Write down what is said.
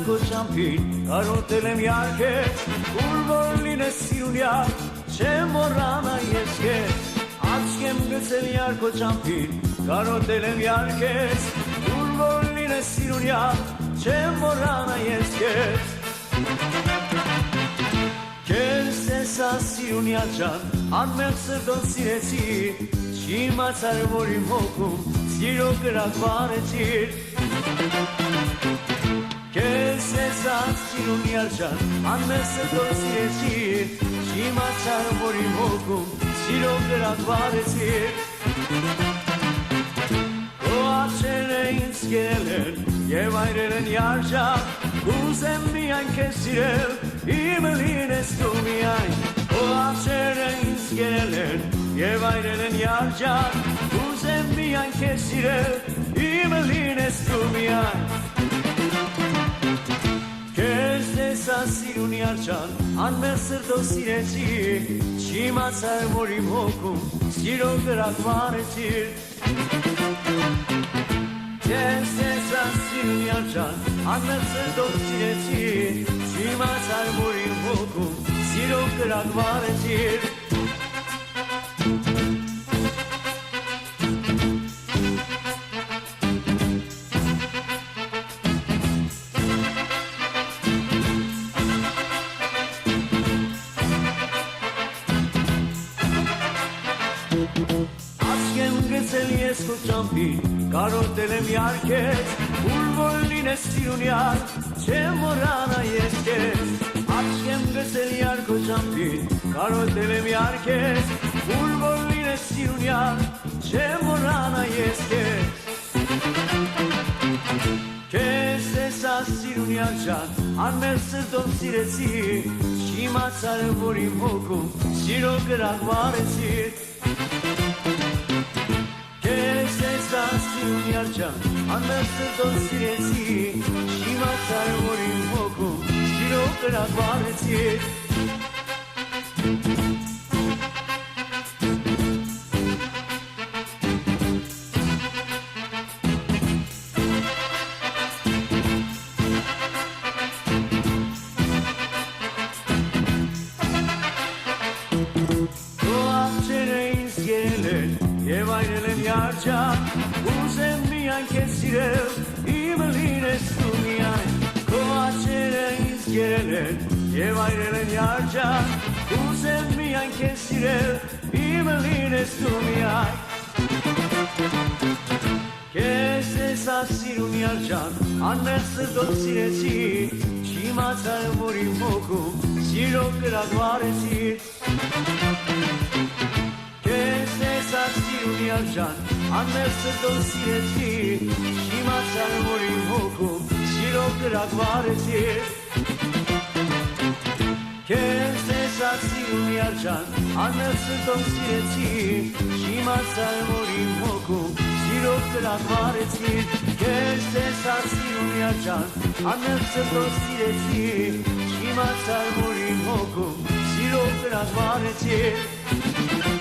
քո ճամփին կարոտել եմ յարքեր ուր որ լինես սիրունյալ չեմ մոռանա ես քեզ աչքեմ գցել յար քո ճամփին կարոտել եմ յարքեր ուր որ լինես սիրունյալ չեմ մոռանա ես քեզ քեզ տեսա սիրունյալ ջան անմեղ սրտով սիրեցի չիմացար որ իմ հոգում սիրո կրակ վառեցիր քեզ տեսա սիրունյալ ջան անմեղ սրտով սիրեցի չիմացար որ իմ հոգում սիրո կրակ վառեցիր քո աչքերը ինձ կերել են եւ այրել են յարժակ Կուզեմ միայն քեզ սիրել, իմը լինես դու միայն Քո աչքերը ինձ կերել են եւ այրել են յարժակ Կուզեմ միայն քեզ սիրել, իմը լինես դու միայն Քեզ տեսա սիրունյալ ջան, անմեղ սրտով սիրեցի Չիմացար որ իմ հոգում սիրո կրակ վառեցիր Քեզ տեսա սիրունյալ ջան, անմեղ սրտով սիրեցի Չիմացար որ իմ հոգում սիրո կրակ վառեցիր Աչքեմ գցել ես քո ճամփին Կարոտել եմ յարքեր Ուր որ լինես սիրունյալ Չեմ մոռանա ես քեզ Աչքեմ գցել յար քո ճամփին Կարոտել եմ յարքեր Ուր որ լինես սիրունյալ Չեմ մոռանա ես քեզ Քեզ տեսա սիրունյալ ջան Անմեղ սրտով սիրեցի Չիմացար որ իմ հոգում Սիրո կրակ վառեցիր Քեզ տեսա սիրունյալ ջան Անմեղ սրտով սիրեցի Չիմացար որ իմ հոգում Սիրո կրակ վառեցիր Եվ այրել են յարջակ Ուզեմ միայն քեզ սիրել Իմը լինես դու միայն Քո աչքերը ինձ կերել են Եվ այրել են յարջակ Ուզեմ միայն քեզ սիրել Իմը լինես դու միայն Քեզ տեսա սիրունյալ ջան Անմեղ սրտով սիրեցի Չիմացար որ իմ հոգում Սիրո կրակ վառեցիր Քեզ տեսա սիրունյալ ջան Անմեղ սրտով սիրեցի Չիմացար որ իմ հոգում Սիրո կրակ վառեցիր Քեզ տեսա սիրունյալ ջան Անմեղ սրտով սիրեցի Չիմացար որ իմ հոգում Սիրո կրակ վառեցիր Քեզ տեսա սիրունյալ ջան Անմեղ սրտով սիրեցի Չիմացար որ իմ հոգում Սիրո կրակ վառեցիր